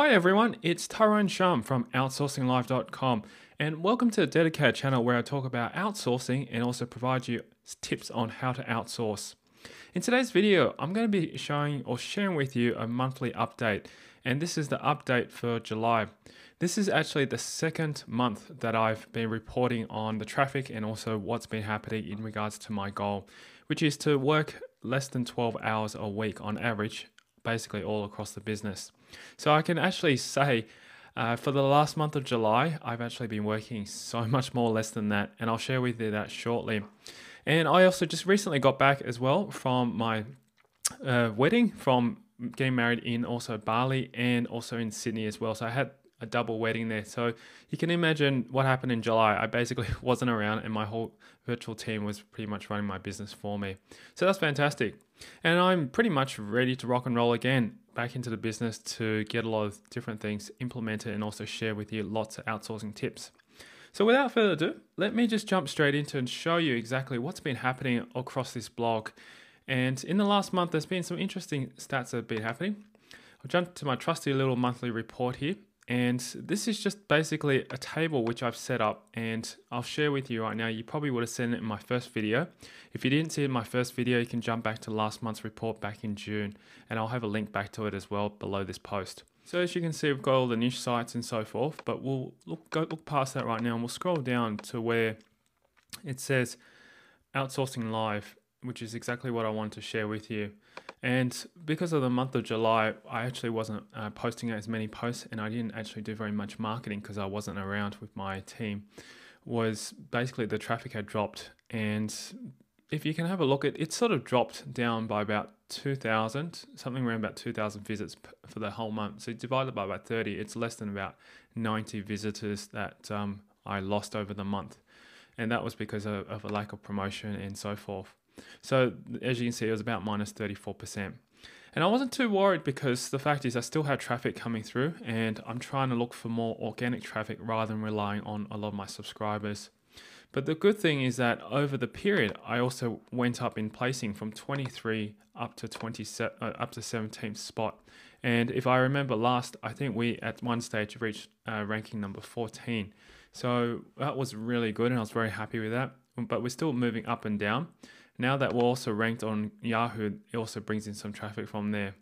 Hi everyone, it's Tyrone Shum from outsourcinglive.com and welcome to the dedicated channel where I talk about outsourcing and also provide you tips on how to outsource. In today's video, I'm going to be showing or sharing with you a monthly update, and this is the update for July. This is actually the second month that I've been reporting on the traffic and also what's been happening in regards to my goal, which is to work less than 12 hours a week on average, basically all across the business. So I can actually say for the last month of July, I've actually been working so much more less than that, and I'll share with you that shortly. And I also just recently got back as well from my wedding, from getting married in also Bali and also in Sydney as well. So I had a double wedding there. So you can imagine what happened in July. I basically wasn't around and my whole virtual team was pretty much running my business for me. So that's fantastic. And I'm pretty much ready to rock and roll again, back into the business to get a lot of different things implemented and also share with you lots of outsourcing tips. So without further ado, let me just jump straight into and show you exactly what's been happening across this blog. And in the last month, there's been some interesting stats that have been happening. I'll jump to my trusty little monthly report here. And this is just basically a table which I've set up and I'll share with you right now. You probably would have seen it in my first video. If you didn't see it in my first video, you can jump back to last month's report back in June, and I'll have a link back to it as well below this post. So as you can see, we've got all the niche sites and so forth, but we'll look past that right now and we'll scroll down to where it says Outsourcinglive, which is exactly what I wanted to share with you. And because of the month of July, I actually wasn't posting as many posts, and I didn't actually do very much marketing because I wasn't around with my team. Was basically the traffic had dropped, and if you can have a look at it, sort of dropped down by about 2,000, something around about 2,000 visits for the whole month. So divided by about 30, it's less than about 90 visitors that I lost over the month, and that was because of a lack of promotion and so forth. So as you can see, it was about minus 34%. And I wasn't too worried because the fact is I still had traffic coming through, and I'm trying to look for more organic traffic rather than relying on a lot of my subscribers. But the good thing is that over the period, I also went up in placing from 23 up to 17th spot. And if I remember last, I think we at one stage reached ranking number 14. So that was really good, and I was very happy with that. But we're still moving up and down. Now that we're also ranked on Yahoo, it also brings in some traffic from there.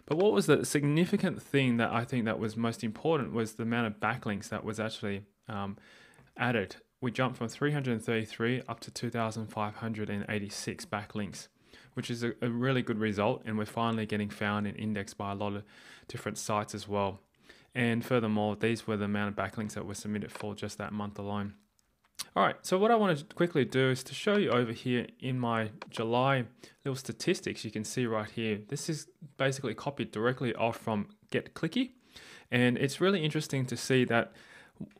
But what was the significant thing that I think that was most important was the amount of backlinks that was actually added. We jumped from 333 up to 2,586 backlinks, which is a really good result. And we're finally getting found and indexed by a lot of different sites as well. And furthermore, these were the amount of backlinks that were submitted for just that month alone. All right, so what I want to quickly do is to show you over here in my July little statistics. You can see right here, this is basically copied directly off from Get Clicky. And it's really interesting to see that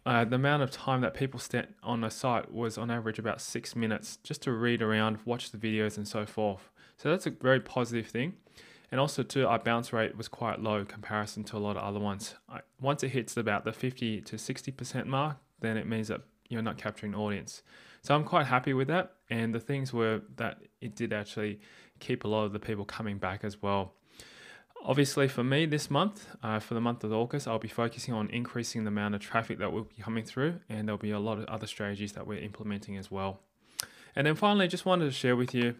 the amount of time that people spent on a site was on average about 6 minutes just to read around, watch the videos and so forth. So that's a very positive thing. And also too, our bounce rate was quite low in comparison to a lot of other ones. Once it hits about the 50 to 60% mark, then it means that you're not capturing audience. So I'm quite happy with that. And the things were that it did actually keep a lot of the people coming back as well. Obviously for me this month, for the month of August, I'll be focusing on increasing the amount of traffic that will be coming through, and there'll be a lot of other strategies that we're implementing as well. And then finally, just wanted to share with you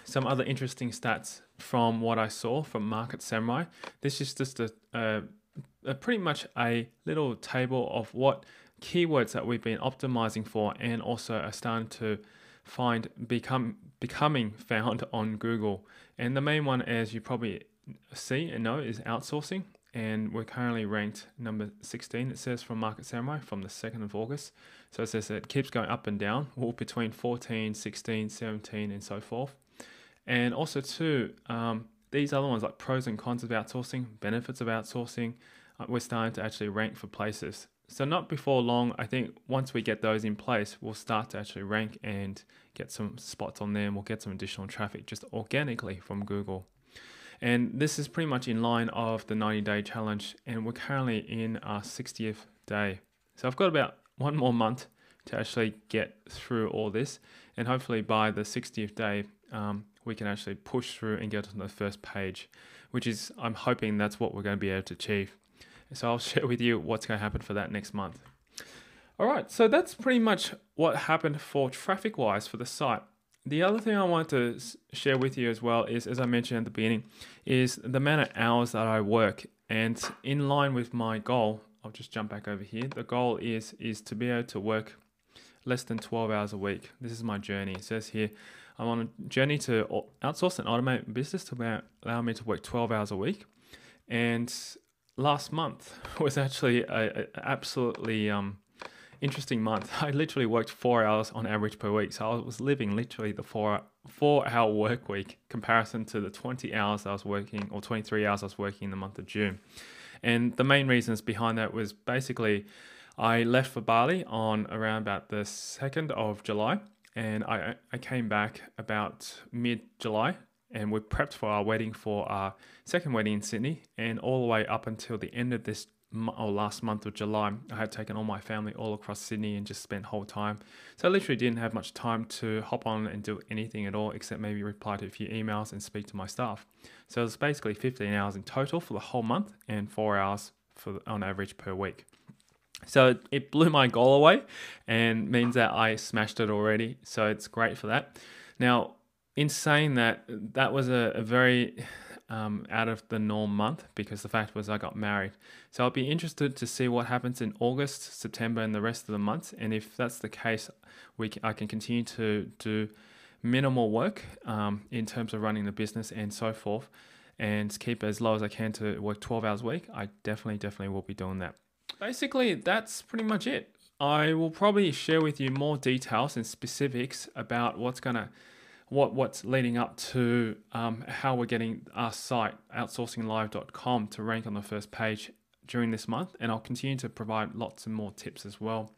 some other interesting stats from what I saw from Market Samurai. This is just a pretty much a little table of what keywords that we've been optimizing for and also are starting to becoming found on Google. And the main one, as you probably see and know, is outsourcing. And we're currently ranked number 16, it says, from Market Samurai from the 2nd of August. So it says it keeps going up and down, all between 14, 16, 17, and so forth. And also too, these other ones like pros and cons of outsourcing, benefits of outsourcing, we're starting to actually rank for places. So not before long, I think once we get those in place, we'll start to actually rank and get some spots on there, and we'll get some additional traffic just organically from Google. And this is pretty much in line of the 90-day challenge, and we're currently in our 60th day. So I've got about one more month to actually get through all this, and hopefully by the 60th day, we can actually push through and get on the first page, which is, I'm hoping that's what we're going to be able to achieve. So I'll share with you what's going to happen for that next month. All right, so that's pretty much what happened for traffic-wise for the site. The other thing I want to share with you as well is, as I mentioned at the beginning, is the amount of hours that I work. And in line with my goal, I'll just jump back over here. The goal is to be able to work less than 12 hours a week. This is my journey. It says here, I'm on a journey to outsource and automate my business to allow me to work 12 hours a week. And last month was actually an absolutely interesting month. I literally worked 4 hours on average per week. So I was living literally the 4-hour work week comparison to the 20 hours I was working, or 23 hours I was working in the month of June. And the main reasons behind that was basically I left for Bali on around about the 2nd of July, and I came back about mid-July, and we prepped for our wedding, for our second wedding in Sydney, and all the way up until the end of this last month of July, I had taken all my family all across Sydney and just spent whole time. So I literally didn't have much time to hop on and do anything at all, except maybe reply to a few emails and speak to my staff. So it was basically 15 hours in total for the whole month and 4 hours on average per week. So it blew my goal away and means that I smashed it already. So it's great for that. Now, in saying that, that was a very out of the norm month, because the fact was I got married. So I'll be interested to see what happens in August, September, and the rest of the months. And if that's the case, I can continue to do minimal work in terms of running the business and so forth, and keep it as low as I can to work 12 hours a week. I definitely will be doing that. Basically, that's pretty much it. I will probably share with you more details and specifics about what's leading up to how we're getting our site, outsourcinglive.com, to rank on the first page during this month. And I'll continue to provide lots and more tips as well.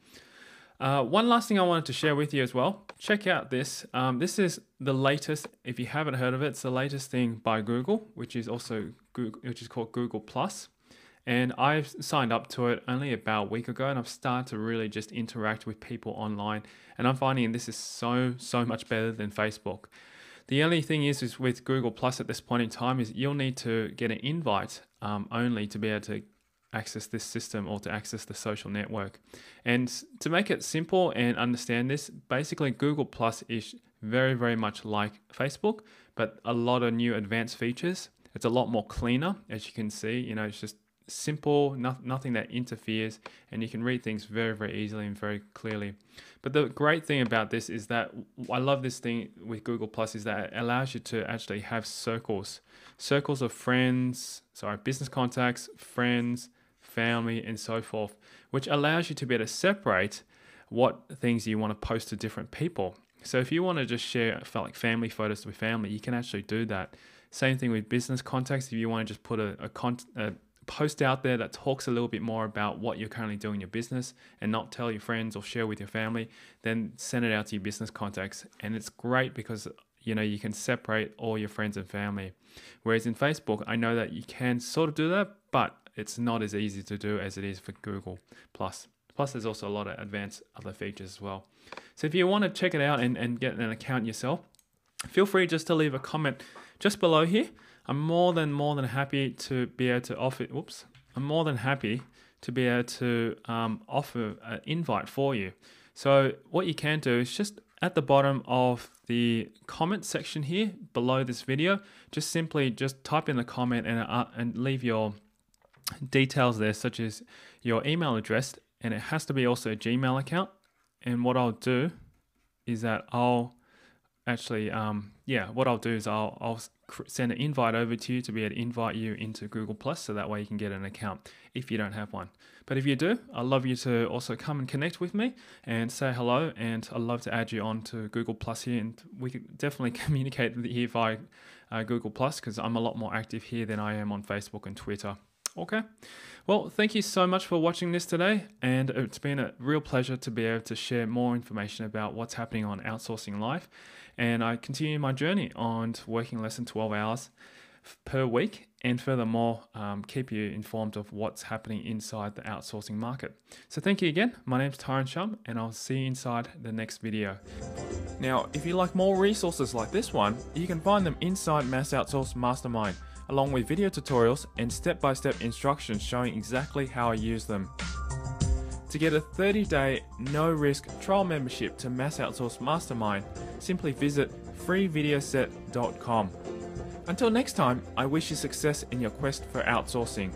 One last thing I wanted to share with you as well. Check out this. This is the latest, if you haven't heard of it, it's the latest thing by Google, which is called Google+. And I've signed up to it only about a week ago, and I've started to really just interact with people online. And I'm finding this is so much better than Facebook. The only thing is with Google Plus at this point in time is you'll need to get an invite only to be able to access this system or to access the social network. And to make it simple and understand this, basically Google Plus is very much like Facebook, but a lot of new advanced features. It's a lot more cleaner, as you can see. You know, it's just simple, nothing that interferes, and you can read things very easily and very clearly. But the great thing about this is that I love this thing with Google Plus is that it allows you to actually have circles of friends, business contacts, friends, family, and so forth, which allows you to be able to separate what things you want to post to different people. So if you want to just share like family photos with family, you can actually do that. Same thing with business contacts. If you want to just put a post out there that talks a little bit more about what you're currently doing in your business and not tell your friends or share with your family, then send it out to your business contacts. And it's great because you can separate all your friends and family. Whereas in Facebook, I know that you can sort of do that, but it's not as easy to do as it is for Google+. Plus there's also a lot of advanced other features as well. So if you want to check it out and get an account yourself, feel free just to leave a comment just below here. I'm more than happy to be able to offer. I'm more than happy to be able to offer an invite for you. So what you can do is just at the bottom of the comment section here below this video, just simply type in the comment and leave your details there, such as your email address, and it has to be also a Gmail account. And what I'll do is that I'll send an invite over to you to be able to invite you into Google Plus, so that way you can get an account if you don't have one. But if you do, I'd love you to also come and connect with me and say hello, and I'd love to add you on to Google Plus here, and we could definitely communicate here via Google Plus, because I'm a lot more active here than I am on Facebook and Twitter. Okay, well, thank you so much for watching this today, and it's been a real pleasure to be able to share more information about what's happening on Outsourcing Live. And I continue my journey on working less than 12 hours per week, and furthermore, keep you informed of what's happening inside the outsourcing market. So thank you again. My name's Tyron Shum, and I'll see you inside the next video. Now, if you like more resources like this one, you can find them inside Mass Outsource Mastermind. along with video tutorials and step-by-step instructions showing exactly how I use them. To get a 30-day, no-risk trial membership to Mass Outsource Mastermind, simply visit freevideoset.com. Until next time, I wish you success in your quest for outsourcing.